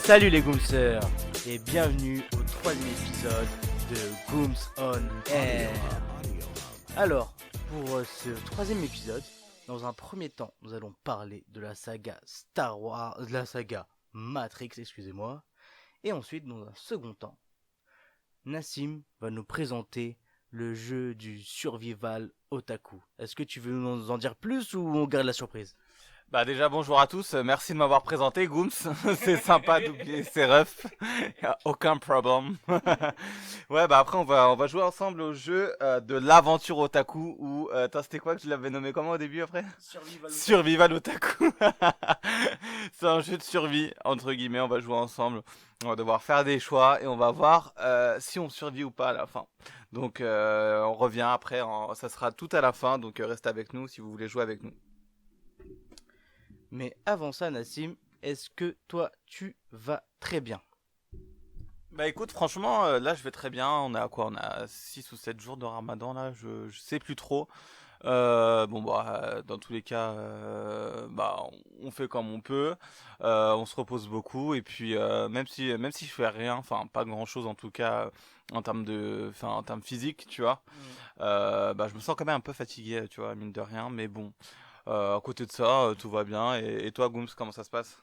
Salut les Goomsers et bienvenue au troisième épisode de Gooms on Air. Alors, pour ce troisième épisode, dans un premier temps, nous allons parler de la saga Star Wars, de la saga Matrix, excusez-moi. Et ensuite, dans un second temps, Nassim va nous présenter le jeu du survival otaku. Est-ce que tu veux nous en dire plus ou on garde la surprise ? Bah déjà bonjour à tous, merci de m'avoir présenté Gooms, c'est sympa d'oublier ces refs, y'a aucun problème. Ouais bah après on va jouer ensemble au jeu de l'aventure otaku ou toi c'était quoi que je l'avais nommé comment au début après ? Survival otaku. C'est un jeu de survie entre guillemets, on va jouer ensemble, on va devoir faire des choix et on va voir si on survit ou pas à la fin. Donc on revient après, ça sera tout à la fin, donc restez avec nous si vous voulez jouer avec nous. Mais avant ça, Nassim, est-ce que toi, tu vas très bien ? Bah écoute, franchement, là je vais très bien. On a quoi? On a 6 ou 7 jours de ramadan là, je sais plus trop. Bon bah dans tous les cas, bah on fait comme on peut. On se repose beaucoup et puis même si je fais rien, enfin pas grand chose en tout cas en termes physiques, tu vois. Bah je me sens quand même un peu fatigué, tu vois, mine de rien. Mais bon, à côté de ça, tout va bien. Et toi, Gooms, comment ça se passe?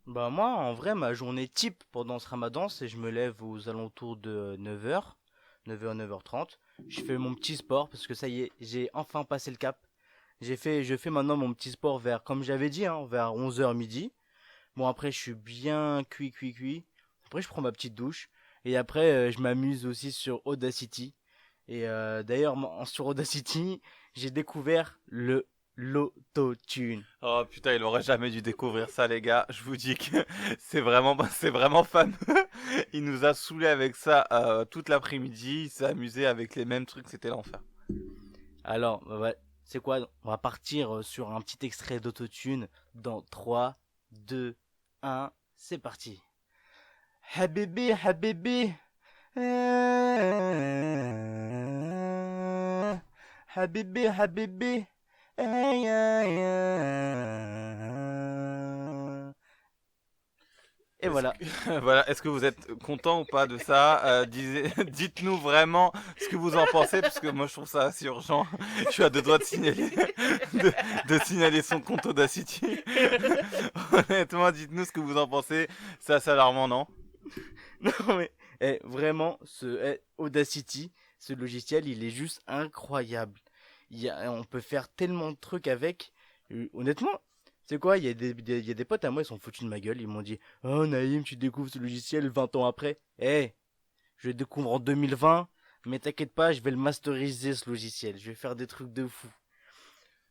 Bah moi, en vrai, ma journée type pendant ce ramadan, c'est je me lève aux alentours de 9h, 9h, 9h30. Je fais mon petit sport parce que ça y est, j'ai enfin passé le cap. Je fais maintenant mon petit sport vers, comme j'avais dit, hein, vers 11h midi. Bon après, je suis bien cuit. Après, je prends ma petite douche. Et après, je m'amuse aussi sur Audacity. Et d'ailleurs, sur Audacity, j'ai découvert le l'autotune. Oh putain, il aurait jamais dû découvrir ça, les gars. Je vous dis que c'est vraiment fameux. Il nous a saoulé avec ça toute l'après-midi. Il s'est amusé avec les mêmes trucs. C'était l'enfer. Alors, ouais, c'est quoi? On va partir sur un petit extrait d'autotune dans 3, 2, 1, c'est parti. Habibi, Habibi. Habibi, Habibi. Et voilà. Voilà. Est-ce que vous êtes content ou pas de ça? Dites-nous vraiment ce que vous en pensez, parce que moi je trouve ça assez urgent. Je suis à deux doigts de signaler, de signaler son compte Audacity. Honnêtement, dites-nous ce que vous en pensez. C'est assez alarmant, non? Non mais vraiment, Audacity, ce logiciel, il est juste incroyable. On peut faire tellement de trucs avec. Honnêtement, c'est quoi? Il y a des potes à moi, ils sont foutus de ma gueule. Ils m'ont dit, oh Naïm, tu découvres ce logiciel 20 ans après. Je le découvre en 2020. Mais t'inquiète pas, je vais le masteriser ce logiciel. Je vais faire des trucs de fou.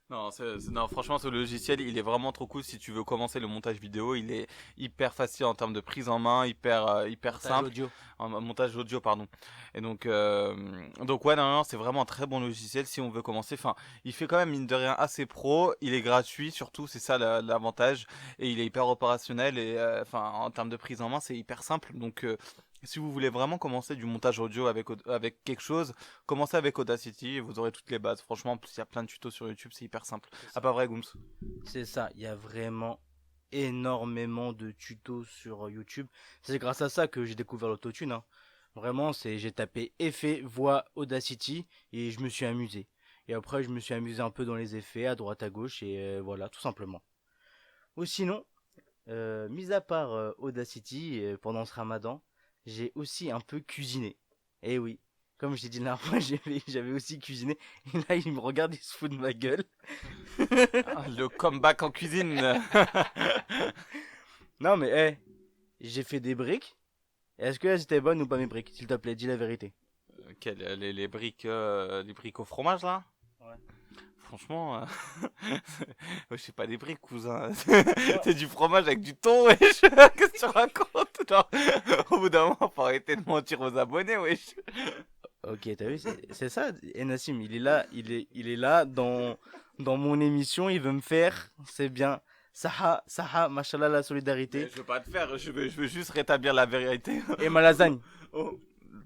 Non, non, franchement, ce logiciel, il est vraiment trop cool si tu veux commencer le montage vidéo. Il est hyper facile en termes de prise en main, hyper Montage simple. audio. En montage audio, pardon. Et donc ouais, non, c'est vraiment un très bon logiciel si on veut commencer. Enfin, il fait quand même mine de rien assez pro. Il est gratuit, surtout, c'est ça l'avantage. Et il est hyper opérationnel et enfin, en termes de prise en main, c'est hyper simple. Donc si vous voulez vraiment commencer du montage audio avec quelque chose, commencez avec Audacity et vous aurez toutes les bases. Franchement, en plus, il y a plein de tutos sur YouTube, c'est hyper simple. Ah, pas vrai, Gooms? C'est ça, il y a vraiment énormément de tutos sur YouTube. C'est grâce à ça que j'ai découvert l'autotune, hein. Vraiment, j'ai tapé effet voix Audacity et je me suis amusé. Et après, je me suis amusé un peu dans les effets à droite à gauche et voilà, tout simplement. Ou sinon, mis à part Audacity pendant ce Ramadan, j'ai aussi un peu cuisiné. Eh oui, comme je t'ai dit la dernière fois, j'avais aussi cuisiné. Et là, il me regarde, il se fout de ma gueule. Ah, le comeback en cuisine. Non mais j'ai fait des briques. Est-ce qu'elles étaient bonnes ou pas mes briques? S'il te plaît, dis la vérité. Les briques au fromage là? Ouais. Franchement, ouais, c'est pas des briques, cousin. Ouais. C'est du fromage avec du thon, wesh. Qu'est-ce que tu racontes? Genre, au bout d'un moment, faut arrêter de mentir aux abonnés, wesh. Ok, t'as vu, c'est ça. Et Nassim, il est là dans mon émission, il veut me faire, c'est bien. Saha, machallah, la Mais solidarité. je veux pas te faire, je veux juste rétablir la vérité. Et ma lasagne. Oh,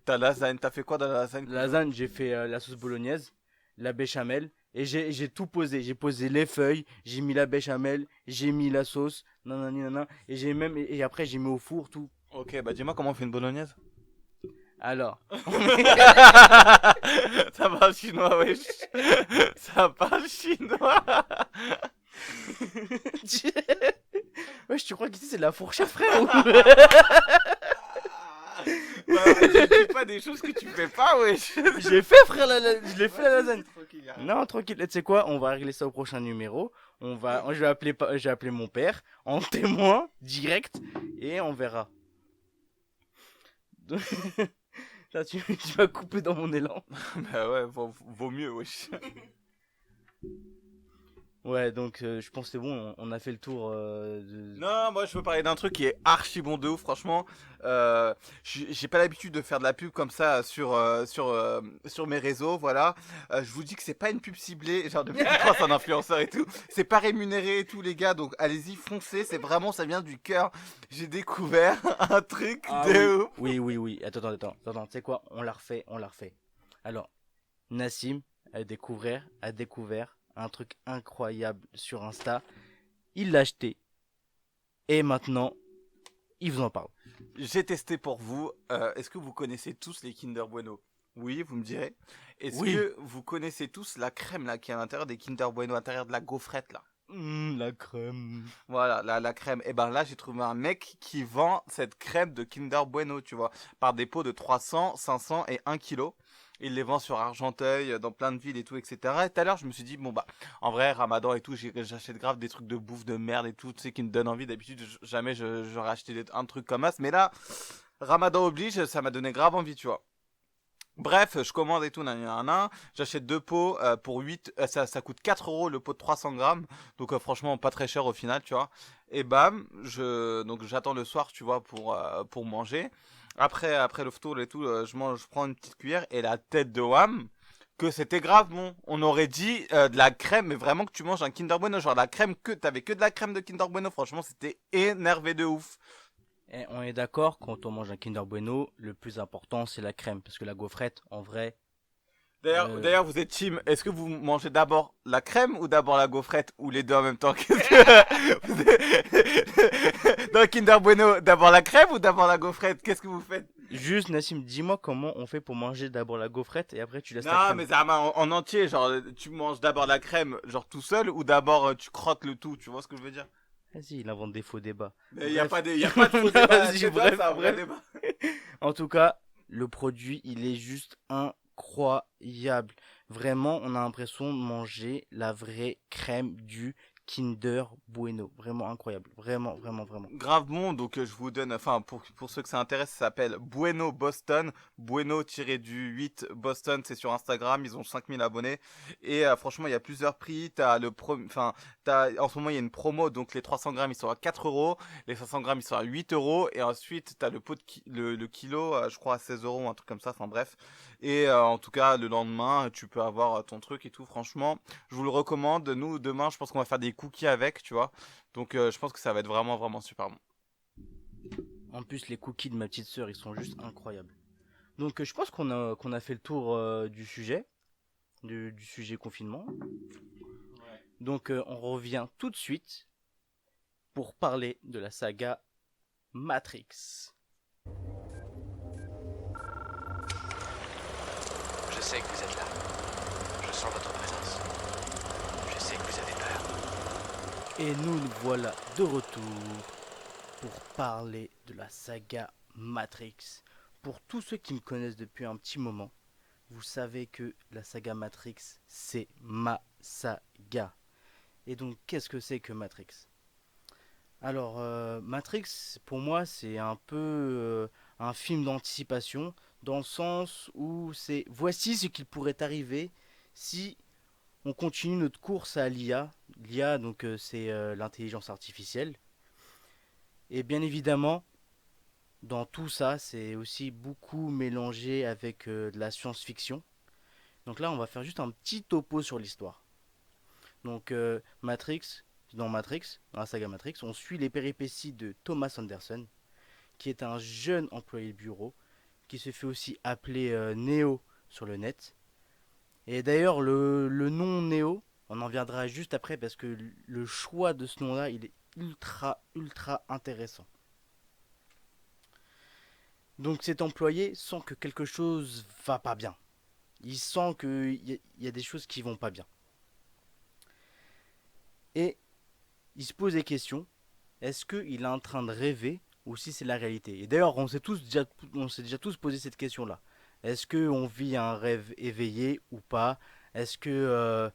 ta lasagne, t'as fait quoi dans la lasagne, La cousin? lasagne, j'ai fait la sauce bolognaise, la béchamel Et j'ai tout posé. J'ai posé les feuilles, j'ai mis la béchamel, j'ai mis la sauce, nanani nanana. Et j'ai même et après j'ai mis au four tout. Ok, bah dis-moi comment on fait une bolognaise. Alors, Ça parle chinois, wesh. Ça parle chinois. wesh, tu crois qu'ici c'est de la fourchette, frère ou... Ouais, je dis pas des choses que tu fais pas, wesh. J'ai fait, frère, je l'ai fait la Vas-y, lasagne. tranquille, y'a rien. Non, tranquille, tu sais quoi, on va régler ça au prochain numéro. Je vais appeler mon père en témoin direct et on verra. Là, tu vas couper dans mon élan. Bah ouais, vaut mieux, wesh. Ouais, donc je pense que c'est bon, on a fait le tour Non, moi je veux parler d'un truc qui est archi bon de ouf, franchement. J'ai pas l'habitude de faire de la pub comme ça sur mes réseaux, voilà. Je vous dis que c'est pas une pub ciblée, genre de grâce à un influenceur et tout. C'est pas rémunéré et tout, les gars, donc allez-y, foncez, c'est vraiment, ça vient du cœur. J'ai découvert un truc Ah de ouf. oui. Attends, tu sais quoi, on l'a refait. Alors, Nassim a découvert un truc incroyable sur Insta. Il l'a acheté et maintenant, il vous en parle. J'ai testé pour vous. Est-ce que vous connaissez tous les Kinder Bueno? Oui, vous me direz. Est-ce Oui. que vous connaissez tous la crème là qui est à l'intérieur des Kinder Bueno, à l'intérieur de la gaufrette là? La crème. Voilà, la crème. Et ben là, j'ai trouvé un mec qui vend cette crème de Kinder Bueno, tu vois, par des pots de 300, 500 et 1 kilo. Il les vend sur Argenteuil, dans plein de villes et tout, etc. Et tout à l'heure, je me suis dit, bon bah, en vrai, Ramadan et tout, j'achète grave des trucs de bouffe de merde et tout, tu sais, qui me donnent envie. D'habitude, jamais j'aurais acheté un truc comme ça. Mais là, Ramadan oblige, ça m'a donné grave envie, tu vois. Bref, je commande et tout, nan. J'achète deux pots pour 8, ça coûte 4 euros le pot de 300 grammes. Donc franchement, pas très cher au final, tu vois. Et bam, donc j'attends le soir, tu vois, pour manger. Après le ftour et tout, je prends une petite cuillère et la tête de Wham, que c'était grave bon. On aurait dit de la crème, mais vraiment que tu manges un Kinder Bueno, genre la crème t'avais que de la crème de Kinder Bueno. Franchement, c'était énervé de ouf. Et on est d'accord, quand on mange un Kinder Bueno, le plus important c'est la crème. Parce que la gaufrette, en vrai. euh, D'ailleurs, vous êtes team. Est-ce que vous mangez d'abord la crème ou d'abord la gaufrette ou les deux en même temps? Qu'est-ce que dans le Kinder Bueno, d'abord la crème ou d'abord la gaufrette? Qu'est-ce que vous faites? Juste, Nassim, dis-moi comment on fait pour manger d'abord la gaufrette et après tu laisses la Non, crème. mais ça en entier, genre tu manges d'abord la crème, genre tout seul, ou d'abord tu croques le tout. Tu vois ce que je veux dire? Vas-y, il invente des faux débats. Mais Bref. y a pas de faux débat. Vas-y, C'est ça, bref, c'est un vrai bref. débat. En tout cas, le produit, il est juste incroyable. Vraiment, on a l'impression de manger la vraie crème du Kinder Bueno. Vraiment incroyable. Vraiment, vraiment, vraiment. Grave bon, donc je vous donne, enfin pour ceux que ça intéresse, ça s'appelle Bueno Boston, Bueno-8 Boston, c'est sur Instagram, ils ont 5000 abonnés, et franchement il y a plusieurs prix, en ce moment il y a une promo, donc les 300 grammes ils sont à 4 euros, les 500 grammes ils sont à 8 euros, et ensuite t'as le pot le kilo, je crois à 16 euros, un truc comme ça, enfin bref, et en tout cas le lendemain tu peux avoir ton truc et tout, franchement, je vous le recommande, nous demain je pense qu'on va faire des cookies avec, tu vois. Donc je pense que ça va être vraiment vraiment super bon. En plus, les cookies de ma petite sœur, ils sont juste incroyables. Donc, je pense qu'on a fait le tour du sujet, du sujet confinement. Donc, on revient tout de suite pour parler de la saga Matrix. Je sais que vous êtes là. Je sens votre présence. Je sais que vous avez peur. Et nous voilà de retour pour parler de la saga Matrix. Pour tous ceux qui me connaissent depuis un petit moment, vous savez que la saga Matrix, c'est ma saga. Et donc, qu'est-ce que c'est que Matrix? Alors, Matrix, pour moi, c'est un peu un film d'anticipation, dans le sens où c'est voici ce qui pourrait arriver si on continue notre course à l'IA. L'IA, donc, c'est l'intelligence artificielle. Et bien évidemment, dans tout ça, c'est aussi beaucoup mélangé avec de la science-fiction. Donc là, on va faire juste un petit topo sur l'histoire. Donc Matrix, dans la saga Matrix, on suit les péripéties de Thomas Anderson, qui est un jeune employé de bureau, qui se fait aussi appeler Neo sur le net, Et d'ailleurs, le nom Néo, on en viendra juste après parce que le choix de ce nom-là, il est ultra intéressant. Donc cet employé sent que quelque chose va pas bien. Il sent qu'il y a des choses qui vont pas bien. Et il se pose des questions. Est-ce qu'il est en train de rêver ou si c'est la réalité? Et d'ailleurs, on s'est déjà tous posé cette question-là. Est-ce qu'on vit un rêve éveillé ou pas? Est-ce que, euh,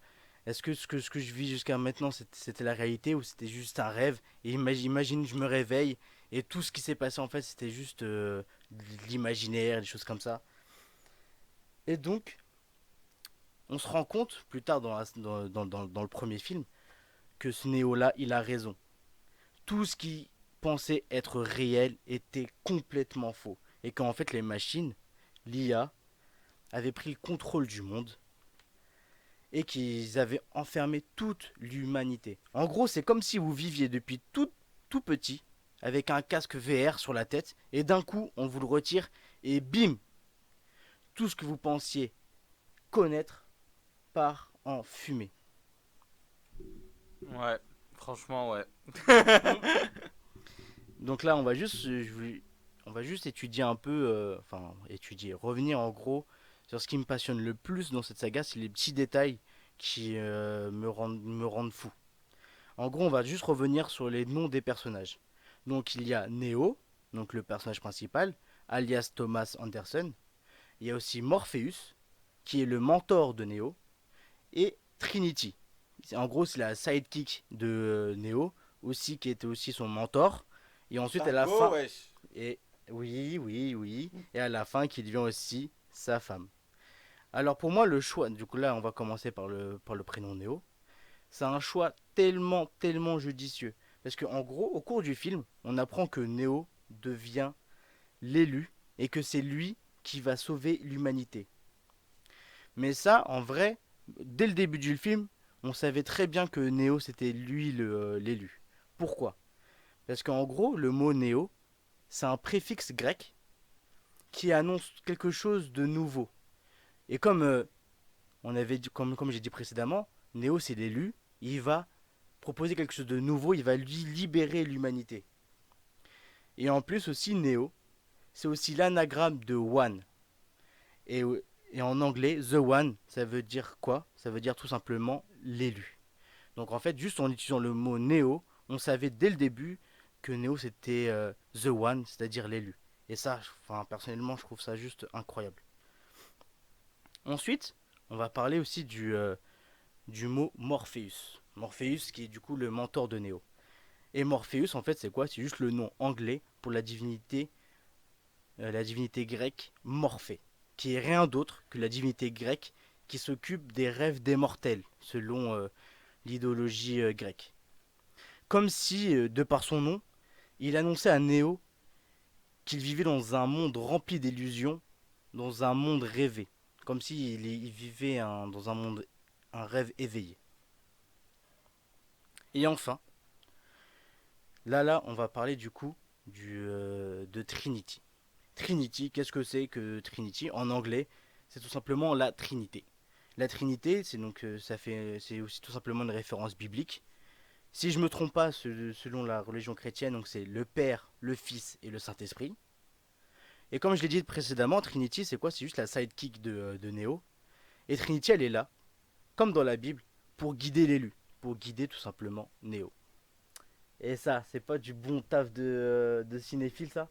est-ce que ce que je vis jusqu'à maintenant, c'était la réalité ou c'était juste un rêve? Et imagine, je me réveille et tout ce qui s'est passé en fait, c'était juste de l'imaginaire, des choses comme ça. Et donc, on se rend compte plus tard dans le premier film que ce Néo-là, il a raison. Tout ce qui pensait être réel était complètement faux. Et qu'en fait, les machines, l'IA, avaient pris le contrôle du monde et qu'ils avaient enfermé toute l'humanité. En gros, c'est comme si vous viviez depuis tout petit avec un casque VR sur la tête et d'un coup, on vous le retire et bim, tout ce que vous pensiez connaître part en fumée. Ouais, franchement, ouais. Donc là, on va juste étudier un peu, enfin étudier, revenir en gros sur ce qui me passionne le plus dans cette saga, c'est les petits détails qui me rendent fou. En gros, on va juste revenir sur les noms des personnages. Donc il y a Neo, donc le personnage principal, alias Thomas Anderson. Il y a aussi Morpheus, qui est le mentor de Neo, et Trinity. En gros, c'est la sidekick de Neo, aussi qui était aussi son mentor. Et ensuite, à la Dingo, fin, wesh. et oui. Et à la fin, qui devient aussi sa femme. Alors pour moi, le choix, du coup là, on va commencer par le prénom Néo. C'est un choix tellement judicieux. Parce qu'en gros, au cours du film, on apprend que Néo devient l'élu et que c'est lui qui va sauver l'humanité. Mais ça, en vrai, dès le début du film, on savait très bien que Néo c'était lui l'élu. Pourquoi? Parce qu'en gros, le mot Néo, c'est un préfixe grec qui annonce quelque chose de nouveau. Et comme comme j'ai dit précédemment, Néo c'est l'élu, il va proposer quelque chose de nouveau, il va lui libérer l'humanité. Et en plus aussi Néo, c'est aussi l'anagramme de One. Et, et en anglais, The One, ça veut dire quoi? Ça veut dire tout simplement l'élu. Donc en fait, juste en utilisant le mot Néo, on savait dès le début que Néo c'était The One, c'est-à-dire l'élu. Et ça, enfin, personnellement, je trouve ça juste incroyable. Ensuite, on va parler aussi du mot Morpheus. Morpheus qui est du coup le mentor de Néo. Et Morpheus, en fait, c'est quoi? C'est juste le nom anglais pour la divinité grecque Morphée, qui est rien d'autre que la divinité grecque qui s'occupe des rêves des mortels, selon l'idéologie grecque. Comme si, de par son nom, il annonçait à Néo qu'il vivait dans un monde rempli d'illusions, dans un monde rêvé, comme s'il il vivait dans un monde, un rêve éveillé. Et enfin, là, on va parler du coup de Trinity. Trinity, qu'est-ce que c'est que Trinity? En anglais, c'est tout simplement la Trinité. La Trinité, c'est donc c'est aussi tout simplement une référence biblique. Si je me trompe pas, selon la religion chrétienne, donc c'est le Père, le Fils et le Saint-Esprit. Et comme je l'ai dit précédemment, Trinity, c'est quoi? C'est juste la sidekick de Neo. Et Trinity, elle est là, comme dans la Bible, pour guider l'élu, pour guider tout simplement Neo. Et ça, c'est pas du bon taf de cinéphile, ça?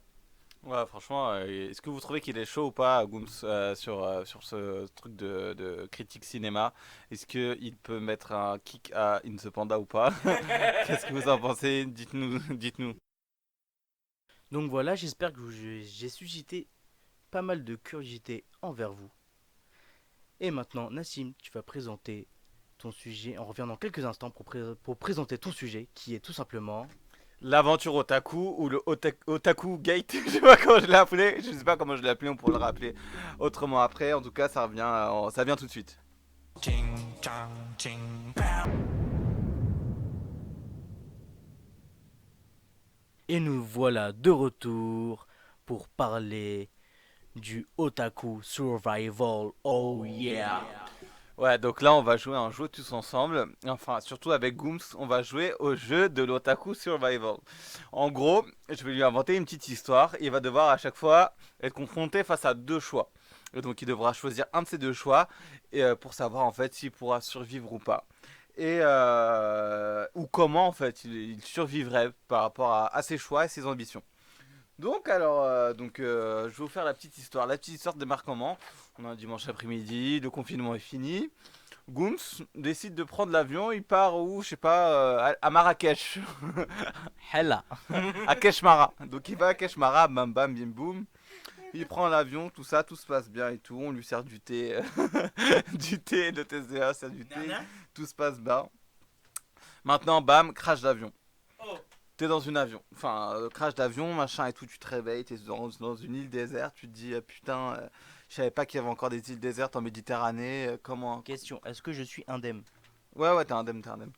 Ouais, franchement, est-ce que vous trouvez qu'il est chaud ou pas, Gooms, sur ce truc de critique cinéma? Est-ce qu'il peut mettre un kick à In the Panda ou pas? Qu'est-ce que vous en pensez? Dites-nous, dites-nous. Donc voilà, j'espère que j'ai suscité pas mal de curiosité envers vous. Et maintenant, Nassim, tu vas présenter ton sujet. On revient dans quelques instants pour présenter ton sujet, qui est tout simplement... L'aventure otaku ou le otaku gate, je sais pas comment je l'ai appelé, je sais pas comment je l'ai appelé, on pourra le rappeler autrement après. En tout cas, ça vient tout de suite. Ching, chang, ching, pow. Et nous voilà de retour pour parler du Otaku Survival. Oh yeah! Ouais, donc là, on va jouer un jeu tous ensemble. Enfin, surtout avec Gooms, on va jouer au jeu de l'Otaku Survival. En gros, je vais lui inventer une petite histoire. Il va devoir à chaque fois être confronté face à deux choix. Et donc, il devra choisir un de ces deux choix pour savoir en fait s'il pourra survivre ou pas. Ou comment en fait il survivrait par rapport à ses choix et ses ambitions. Je vais vous faire la petite histoire. La petite histoire démarre comment? On a un dimanche après-midi, le confinement est fini. Gooms décide de prendre l'avion, il part où? Je sais pas, à Marrakech. Hella. À Keshmara. Donc il va à Keshmara, bam bam bim boum. Il prend l'avion, tout ça, tout se passe bien et tout. On lui sert du thé, du thé, le TSDA sert du thé, tout se passe bien. Maintenant, bam, crash d'avion. T'es dans une avion, enfin, crash d'avion, machin et tout, tu te réveilles, t'es dans une île déserte, tu te dis, putain, je savais pas qu'il y avait encore des îles désertes en Méditerranée, comment... Question, est-ce que je suis indemne? Ouais, ouais, t'es indemne, t'es indemne.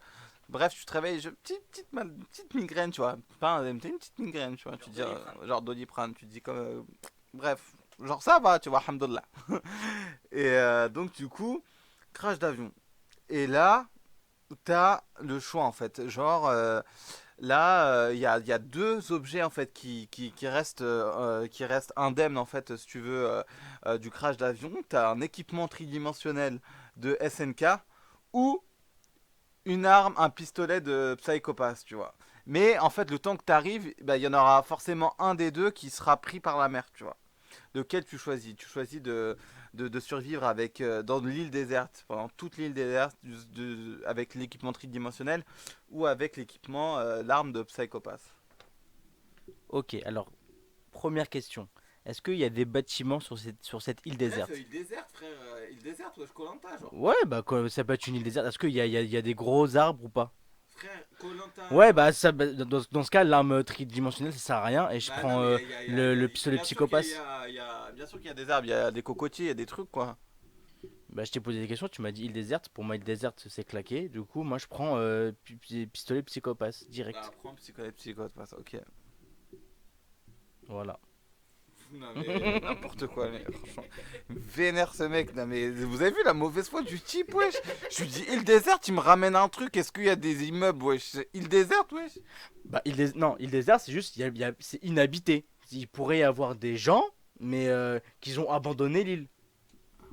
Bref, tu te réveilles, petite migraine, tu vois, pas indemne, t'es une petite migraine, tu vois, tu te dis, genre Doliprane, tu te dis comme... bref, genre ça va, tu vois, alhamdoulilah. Donc du coup, crash d'avion. Et là, t'as le choix en fait, genre... Là, il y a deux objets en fait qui restent indemnes en fait, si tu veux, du crash d'avion. Tu as un équipement tridimensionnel de SNK ou une arme, un pistolet de Psychopath, tu vois. Mais en fait, le temps que tu arrives, bah, il y en aura forcément un des deux qui sera pris par la mer, tu vois. Lequel tu choisis? Tu choisis de survivre dans l'île déserte, pendant toute l'île déserte, avec l'équipement tridimensionnel ou avec l'équipement, l'arme de Psychopath. Ok, alors, première question. Est-ce qu'il y a des bâtiments sur cette île déserte? Île déserte, frère, île déserte, wesh, Koh-Lanta, genre. Ouais, bah quoi, ça peut être une île déserte. Est-ce qu'il y a des gros arbres ou pas? Frère, Koh-Lanta. Ouais, bah, dans ce cas, l'arme tridimensionnelle, ça sert à rien. Et je Bah non, prends mais le pistolet psychopathe. bien sûr qu'il y a des arbres, il y a des cocotiers, il y a des trucs, quoi. Bah, je t'ai posé des questions, tu m'as dit île déserte. Pour moi, île déserte, c'est claqué. Du coup, moi, je prends pistolet psychopathe, Bah, direct. prends psychopathe, ok. Voilà. Non mais n'importe quoi, mais franchement. Vénère ce mec, non mais vous avez vu la mauvaise foi du type, wesh? Je lui dis île déserte, il me ramène un truc, est-ce qu'il y a des immeubles, wesh? Île déserte, wesh? Bah, non, île déserte, c'est juste, c'est inhabité. Il pourrait y avoir des gens, mais qu'ils ont abandonné l'île.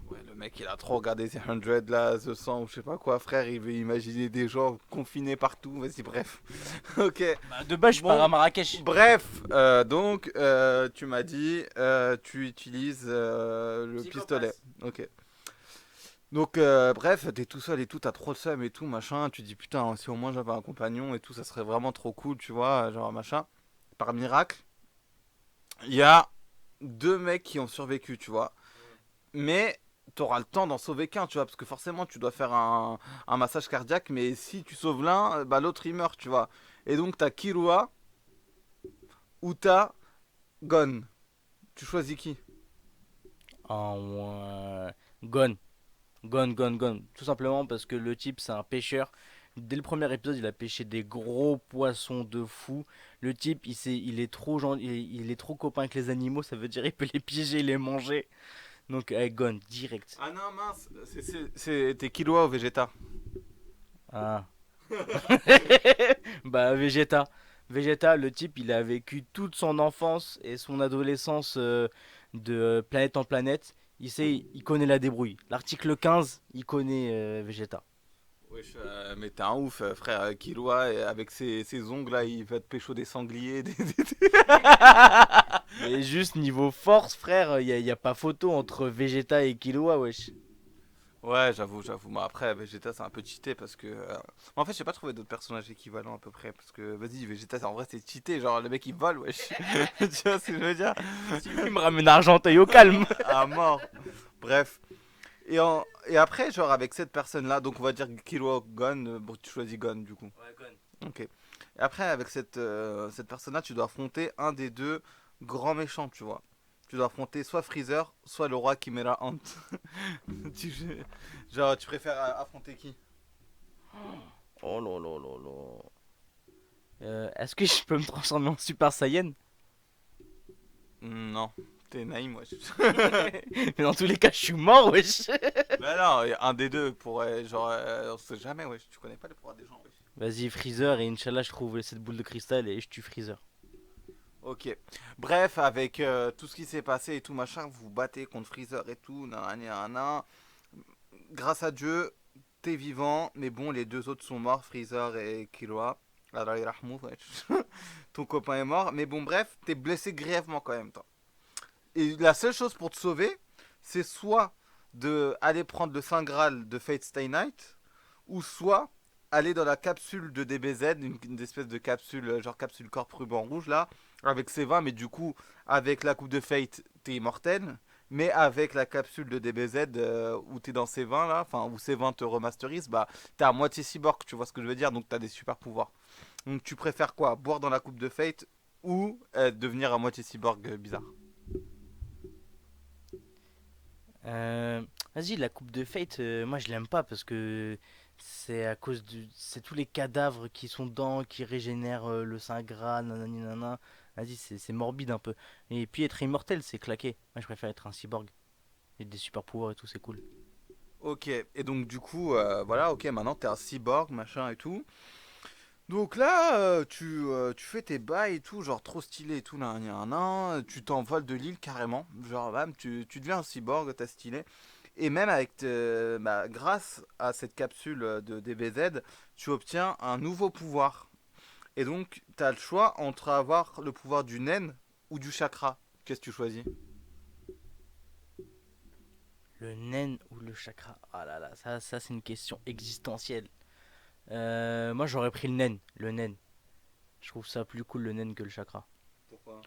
Ouais, le mec il a trop regardé ces 100 là, The 100 ou je sais pas quoi, frère, il veut imaginer des gens confinés partout, vas-y, bref. Ok. Bah, de base, je pars à Bon, Marrakech. bref, tu m'as dit, tu utilises le pistolet. Ok. Donc, bref, t'es tout seul et tout, t'as trop le seum et tout, machin. Tu dis putain, si au moins j'avais un compagnon et tout, ça serait vraiment trop cool, tu vois, genre machin. Par miracle, il y a deux mecs qui ont survécu, tu vois. Mais t'auras le temps d'en sauver qu'un, tu vois, parce que forcément tu dois faire un massage cardiaque, mais si tu sauves l'un, bah l'autre il meurt, tu vois. Et donc t'as Kirua ou t'as Gon. Tu choisis qui? En Gone. Gone, gone, gone. Tout simplement parce que le type, c'est un pêcheur. Dès le premier épisode, il a pêché des gros poissons de fou. Le type, il est trop il est trop copain avec les animaux. Ça veut dire il peut les piéger, les manger. Donc, gone, direct. Ah non, mince, t'es Killua ou Vegeta? Ah. Bah, Vegeta. Vegeta, le type, il a vécu toute son enfance et son adolescence de planète en planète. Il connaît la débrouille. L'article 15, il connaît Vegeta. Wesh, mais t'es un ouf, frère. Killua, avec ses ongles là, il va te pécho des sangliers. Mais juste niveau force, frère, y a pas photo entre Vegeta et Killua, wesh. Ouais, j'avoue. Mais après, Vegeta, c'est un peu cheaté parce que. En fait, j'ai pas trouvé d'autres personnages équivalents à peu près. Parce que, vas-y, Vegeta, en vrai, c'est cheaté. Genre, le mec il vole, wesh. Tu vois ce que je veux dire? Il me ramène Argenteuil au calme. À mort. Bref. Et après, genre, avec cette personne-là, donc on va dire Killua Gon, bon, tu choisis Gon du coup. Ouais, Gon. Ok. Et après, avec cette personne-là, tu dois affronter un des deux grands méchants, tu vois. Tu dois affronter soit Freezer, soit le roi Chimera Ant. tu, genre, tu préfères affronter qui? Oh là là là là. Est-ce que je peux me transformer en Super Saiyan? Non, T'es Naïm, wesh. Mais dans tous les cas, je suis mort, wesh. Bah non, un des deux pourrait, genre, on sait jamais, wesh. Tu connais pas les pouvoirs des gens, wesh. Vas-y, Freezer, et Inch'Allah, je trouve cette boule de cristal et je tue Freezer. Ok. Bref, avec tout ce qui s'est passé et tout machin, vous vous battez contre Freezer et tout, nan. Grâce à Dieu, t'es vivant, mais bon, les deux autres sont morts, Freezer et Killua. Allah yarhamou, wesh. Ton copain est mort, mais bon, bref, t'es blessé grièvement quand même, toi. Et la seule chose pour te sauver, c'est soit de aller prendre le Saint Graal de Fate Stay Night, ou soit aller dans la capsule de DBZ, une espèce de capsule, genre capsule corps ruban rouge là, avec ses 20, mais du coup, avec la coupe de Fate, t'es immortel. Mais avec la capsule de DBZ où t'es dans ces 20 là, enfin où ces 20 te remasterisent, bah t'es à moitié cyborg, tu vois ce que je veux dire, donc t'as des super pouvoirs. Donc tu préfères quoi? Boire dans la coupe de Fate ou devenir à moitié cyborg bizarre? Euh, Vas-y, la coupe de Fate, moi je l'aime pas parce que c'est à cause du. C'est tous les cadavres qui sont dedans, qui régénèrent le Saint Graal, nanani nanana. Vas-y, c'est morbide un peu. Et puis être immortel, c'est claqué. Moi je préfère être un cyborg. Et des super pouvoirs et tout, c'est cool. Ok, et donc du coup, voilà, ok, maintenant t'es un cyborg, machin et tout. Donc là, tu fais tes bails et tout, genre trop stylé et tout, nan, nan, nan, tu t'envoles de l'île carrément, genre bam, tu deviens un cyborg, t'as stylé. Et même avec, bah, grâce à cette capsule de DBZ, tu obtiens un nouveau pouvoir. Et donc, t'as le choix entre avoir le pouvoir du naine ou du chakra. Qu'est-ce que tu choisis? Le nen ou le chakra? Ah là là, ça c'est une question existentielle. Moi j'aurais pris le nen. Le nen. Je trouve ça plus cool le nen que le chakra. Pourquoi?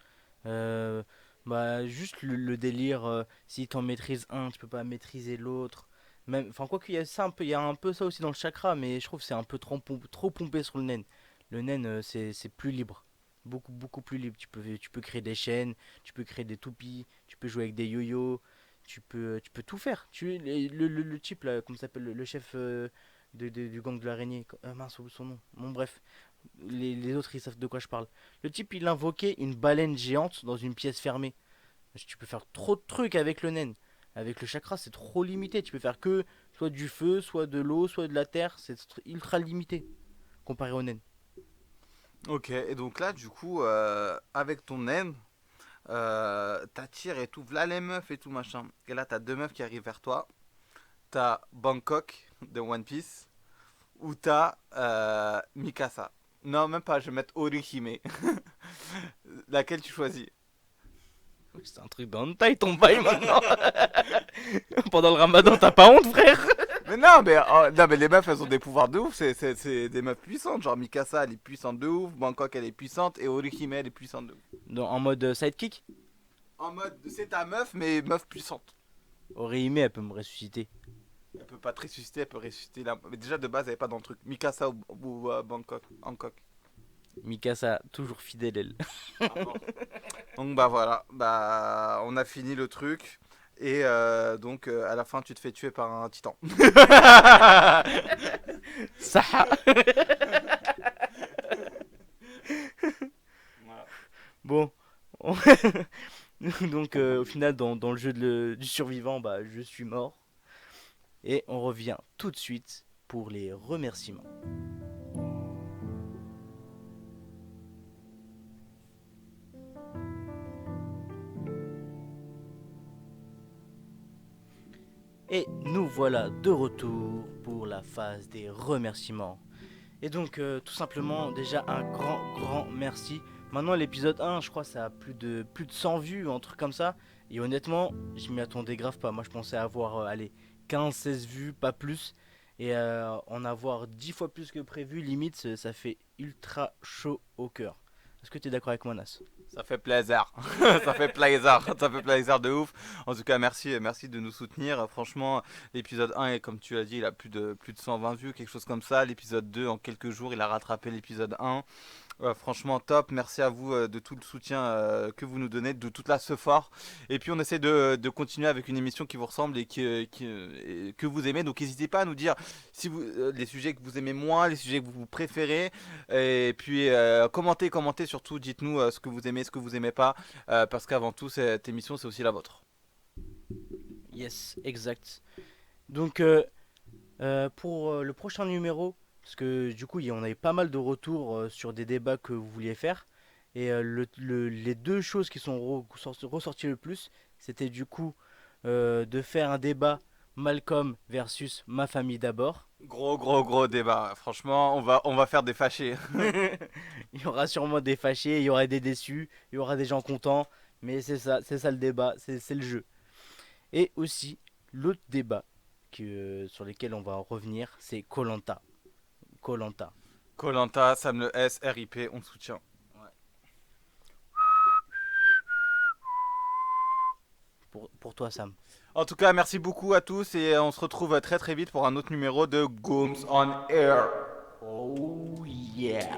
Euh, Bah juste le délire, si t'en maîtrises un, tu peux pas maîtriser l'autre. Même, enfin quoi qu'il y a ça un peu, il y a un peu ça aussi dans le chakra, mais je trouve que c'est un peu trop pompé sur le nen. Le nen c'est plus libre, beaucoup plus libre. Tu peux créer des chaînes, tu peux créer des toupies, tu peux jouer avec des yo-yo, tu peux tout faire. Le type là, comment ça s'appelle, le chef du gang de l'araignée, mince son nom. Bon bref, les autres ils savent de quoi je parle. Le type il invoquait une baleine géante dans une pièce fermée. Tu peux faire trop de trucs avec le naine. Avec le chakra, c'est trop limité. Tu peux faire que soit du feu, soit de l'eau, soit de la terre. C'est ultra limité comparé au naine. Ok, et donc là, du coup, avec ton naine, t'attires et tout, v'là les meufs et tout machin. Et là, t'as deux meufs qui arrivent vers toi. T'as Bangkok de One Piece ou t'as Mikasa. Non, même pas, je vais mettre Orihime. Laquelle tu choisis? C'est un truc d'hentai ton bail maintenant. Pendant le ramadan, t'as pas honte, frère? Mais non, mais, oh, non, mais les meufs, elles ont des pouvoirs de ouf. C'est des meufs puissantes. Genre Mikasa, elle est puissante de ouf. Bangkok, elle est puissante. Et Orihime, elle est puissante de ouf. En mode sidekick, En mode, c'est ta meuf, mais meuf puissante. Orihime, elle peut me ressusciter. Elle peut pas te ressusciter, elle peut ressusciter là. Mais déjà, de base, elle est pas dans le truc. Mikasa ou Bangkok. Hancock. Mikasa, toujours fidèle, elle. Ah, bon. Donc bah voilà, bah on a fini le truc et donc à la fin tu te fais tuer par un titan. Ça. Voilà. Bon. Donc au final, dans le jeu du survivant, bah, je suis mort. Et on revient tout de suite pour les remerciements. Et nous voilà de retour pour la phase des remerciements. Et donc tout simplement déjà un grand merci. Maintenant l'épisode 1 je crois ça a plus de 100 vues, un truc comme ça. Et honnêtement je m'y attendais grave pas. Moi je pensais avoir allez, 15-16 vues, pas plus. Et en avoir 10 fois plus que prévu, limite ça fait ultra chaud au cœur. Est-ce que tu es d'accord avec moi Nas? Ça fait plaisir. Ça fait plaisir. Ça fait plaisir de ouf. En tout cas, merci de nous soutenir. Franchement, l'épisode 1, est, comme tu l'as dit, il a plus de 120 vues, quelque chose comme ça. L'épisode 2, en quelques jours, il a rattrapé l'épisode 1. Franchement, top. Merci à vous de tout le soutien que vous nous donnez, de toute la support. Et puis, on essaie de continuer avec une émission qui vous ressemble et que vous aimez. Donc, n'hésitez pas à nous dire si vous, les sujets que vous aimez moins, les sujets que vous préférez. Et puis, commentez surtout. Dites-nous ce que vous aimez aimez, ce que vous aimez pas, parce qu'avant tout, cette émission, c'est aussi la vôtre. Yes, exact. Donc pour le prochain numéro, parce que du coup on avait pas mal de retours sur des débats que vous vouliez faire, et les deux choses qui sont ressorties le plus, c'était du coup de faire un débat Malcolm versus Ma famille d'abord. Gros débat. Franchement, on va faire des fâchés. Il y aura sûrement des fâchés, il y aura des déçus, il y aura des gens contents, mais c'est ça le débat, c'est le jeu. Et aussi, l'autre débat sur lequel on va revenir, c'est Colanta. Colanta. Colanta, Sam le S, RIP, on te soutient. Pour toi, Sam. En tout cas, merci beaucoup à tous et on se retrouve très vite pour un autre numéro de Gooms on Air. Oh yeah.